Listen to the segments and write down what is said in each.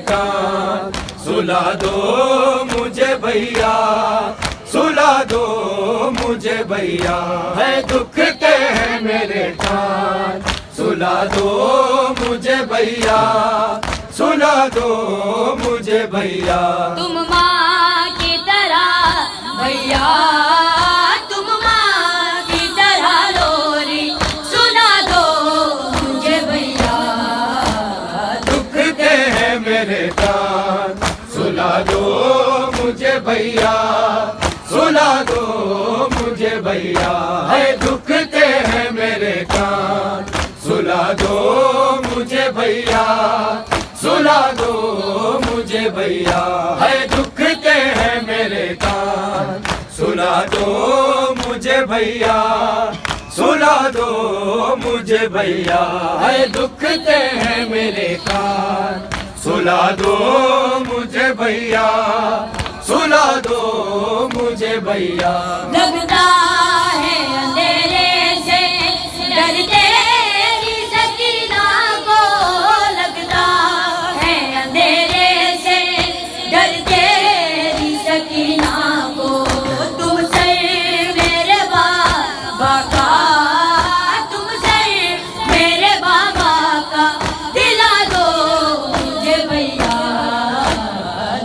کان سلا دو مجھے بھیا سلا دو مجھے بھیا ہے دکھتے ہیں میرے کان سلا دو مجھے بھیا سلا دو مجھے بھیا تم ماں کی طرح بھیا تم ماں کی طرح لوری سنا دو مجھے بھیا دکھتے ہیں میرے کان سلا دو مجھے بھیا سلا دو مجھے بھیا ہے دکھتے ہیں میرے کان سلا دو مجھے بھیا سلا دو مجھے بھیا ہے دکھتے ہیں میرے کان سلا دو مجھے بھیا سلا دو مجھے بھیا ہے دکھتے ہیں میرے کان سلا دو مجھے بھیا سلا دو مجھے بھیا لگتا ہے اندھیرے سے ڈرتے ہی سکینہ کو لگتا ہے اندھیرے سے ڈرتے ہی سکینہ کو تم سے میرے بابا کا تم سے میرے بابا کا دلا دو مجھے بھیا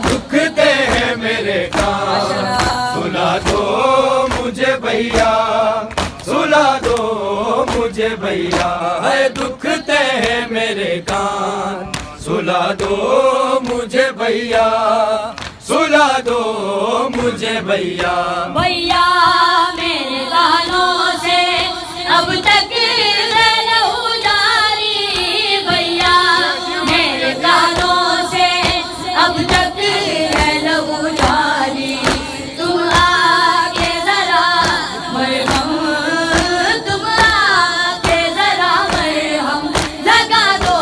دکھتے ہیں میرے کان سلا دو مجھے بھیا سلا دو مجھے بھیا ہے دکھتے ہیں میرے کان سلا دو مجھے بھیا سلا دو مجھے بھیا بھیا میرے گانوں سے اب تک ہے لہو جاری بھیا میرے گانوں سے اب تک ہے لہو جاری تم آگے ذرا مرہم تم آگے ذرا مرہم لگا دو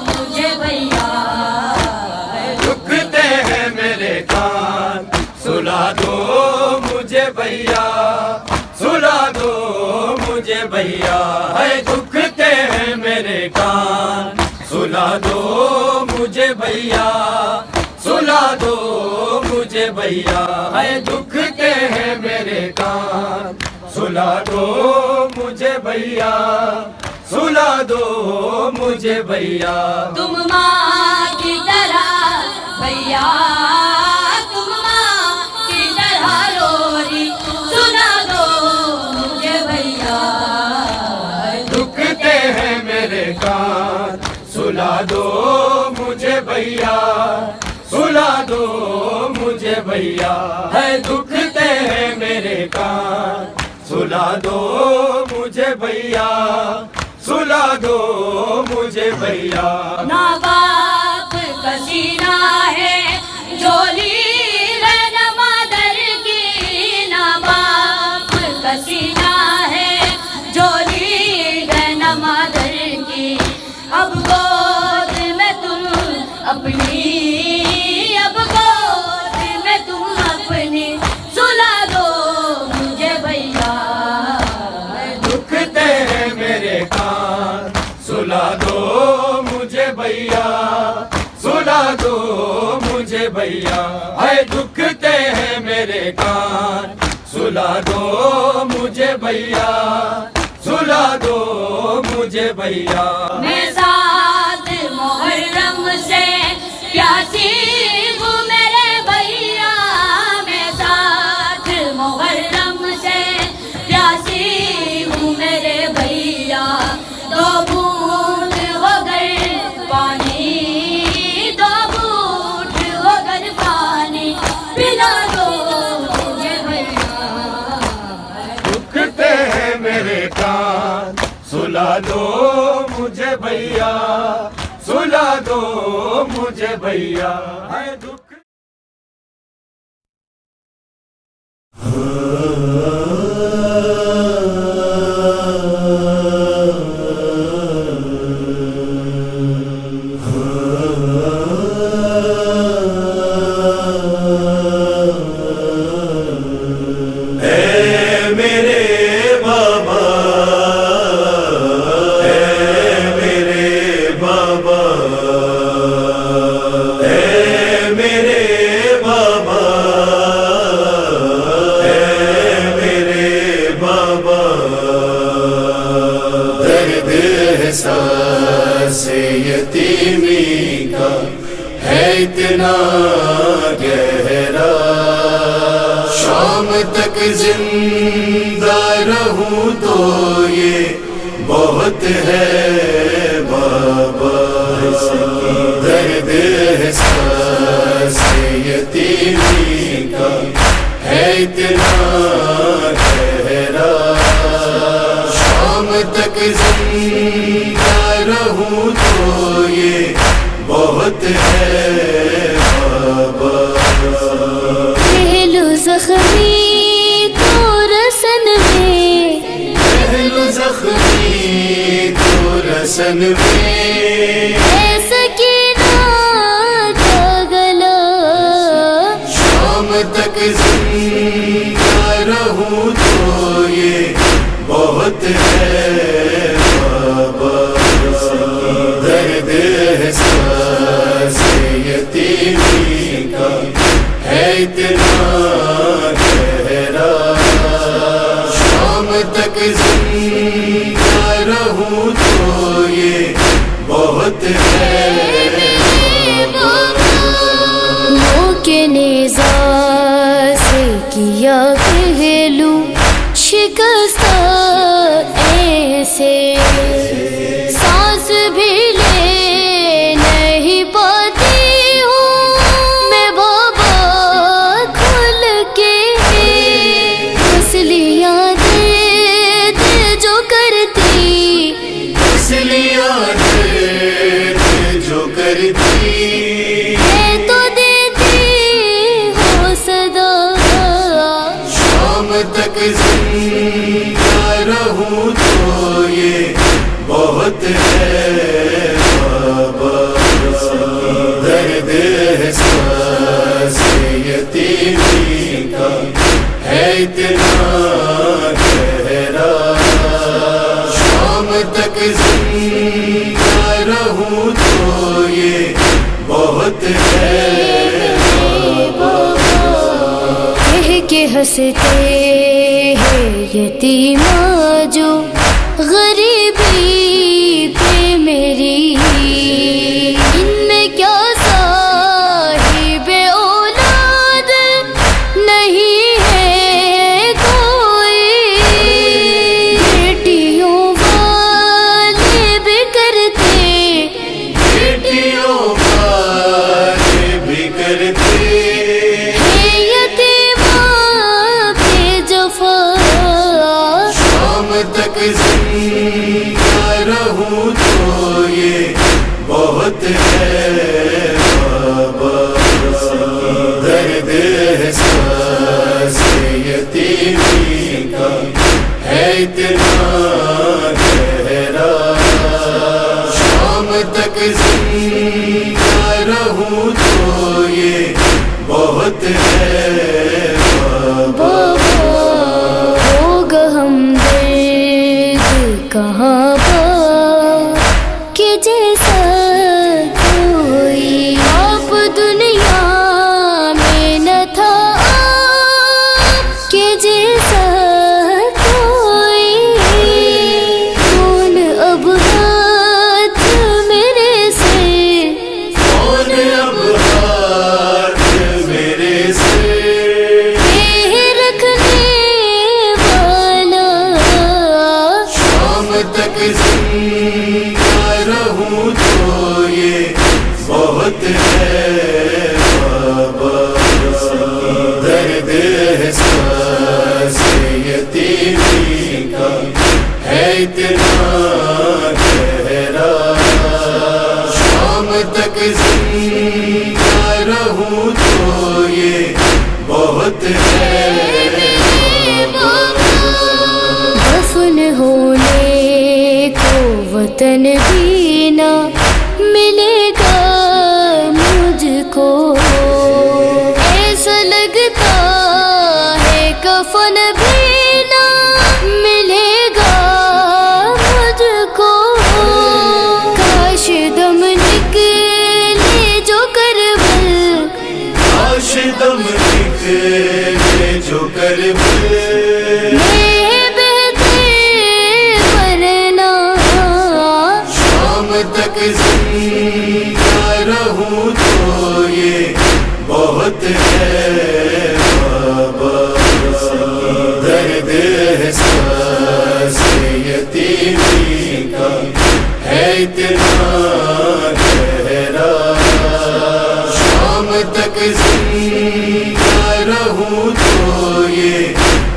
مجھے بھیا دکھتے ہیں میرے کان سلا دو مجھے بھیا سلا دو مجھے بھیا ہے دکھتے ہیں میرے کان سلا دو مجھے بھیا سلا دو مجھے بھیا ہے دکھتے ہیں میرے کان سلا دو مجھے بھیا سلا دو مجھے بھیا تم ماں کی طرح بھیا تم ماں کی طرح لوری سنا دو مجھے بھیا دکھتے ہیں میرے کان سلا دو مجھے بھیا سلا دو مجھے بھیا ہے دکھتے ہیں میرے کان سلا دو مجھے بھیا سلا دو مجھے بھیا نا باپ کا سینہ ہے جھولی ہے نہ مادر کی نا باپ کا سینہ ہے جھولی ہے نہ مادر کی اب گود میں تم اپنی اب گود میں تم اپنی سلا دو مجھے بھیا دکھتے ہیں میرے کان سلا دو مجھے بھیا سلا دو مجھے بھیا ہے دکھتے ہیں میرے کان سلا دو مجھے بھیا سلا دو مجھے بھیا میں ساتھ محرم سے پیاسی ہوں میرے بھیا میں ساتھ محرم سے پیاسی ہوں میرے بھیا دو بوند ہو گئے پانی دو بوند ہو گئے پانی پلا دو مجھے بھیا دکھتے ہیں میرے کان سلا دو مجھے بھیا سلا دو مجھے بھیا ہے دکھ سے یتیمی کا ہے اتنا گہرا، شام تک زندہ رہوں تو یہ بہت ہے بابا، درد احساس یتیمی کا ہے اتنا گہرا، شام تک زندہ رہوں تو یہ بہت ہے بابا۔ پہلو زخمی تو رسن میں، پہلو زخمی تو رسن میں، اے سکینہ کا گلا، شام تک زندہ رہوں تو یہ بہت ہے بابا، درد احساس یتیمی کا ہے اتنا گہرا، شام تک زندہ رہوں تو یہ بہت ہے منہ کے نیزہ سے کیا پہلو شکستہ ایسے، سانس بھی لے نہیں پاتی ہوں میں بابا کھل کے، تسلیاں دے دے جو کرتی، تسلیاں دے جو کرتی، میں تو دیتی ہوں صدا، شام تک زندہ رہوں تو یہ بہت ہے بابا، درد احساس یتیمی کا ہے اتنا گہرا، شام تک زندہ رہوں تو یہ بہت ہے کہہ کے ہنستے ہیں یتیماں جو غریبی پہ میری، ان میں کیا صاحب اولاد نہیں ہے کوئی، بیٹیوں والے بھی کرتے، بیٹیوں والے بھی کرتے، شام تک زندہ رہوں تو یہ بہت ہے بابا، درد احساس یتیمی کا ہے اتنا گہرا، شام تک زندہ رہوں تو یہ بہت ہے بابا۔ ہوگا ہمدرد کہاں پا کہ جیسا کوئی، آپ دنیا میں نہ تھا کہ جیسا کوئی، کون اب ہاتھ میرے سے، کون اب ہاتھ میرے سے، شام تک زندہ رہوں تو یہ بہت ہے بابا، درد احساس یتیمی کا ہے اتنا گہرا، شام تک زندہ رہوں تو یہ بہت ہے دفن ہونے کو وطن بھی نہ ملے گا مجھ کو، ایسا لگتا ہے کفن بھی نہ ملے گا مجھ کو، کاش دم نکلے جو کربل، کاش دم نکلے جو کربل، میں بہتے ورنہ شام تک زندہ رہوں تو یہ بہت ہے بابا، درد احساس یتیمی کا ہے اتنا گہرا، شام تک زندہ رہوں تو یہ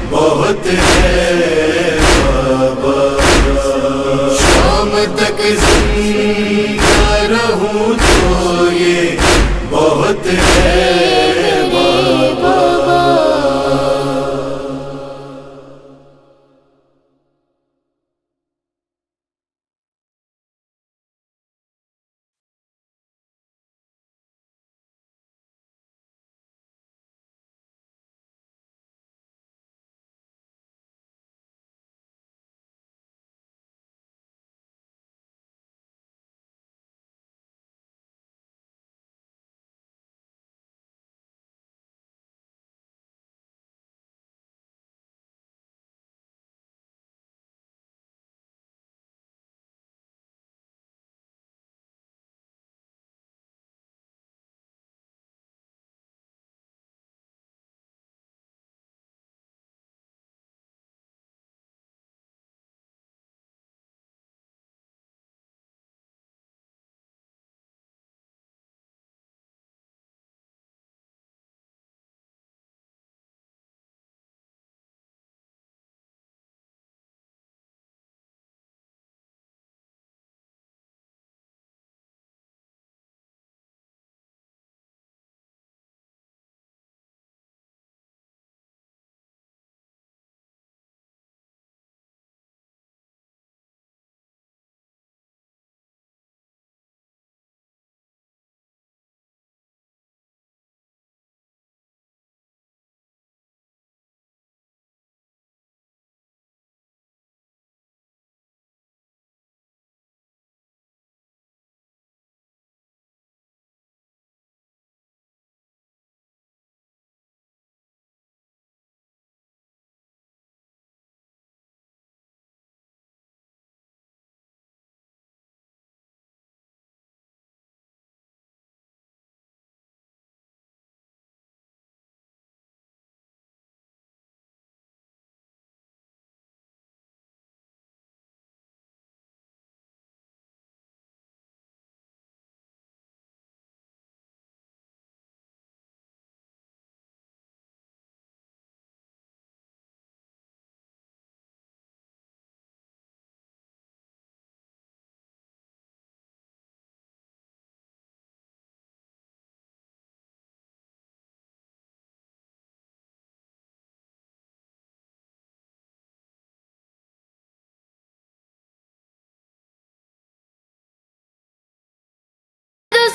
بہت ہے بابا، شام تک زندہ رہوں تو یہ بہت ہے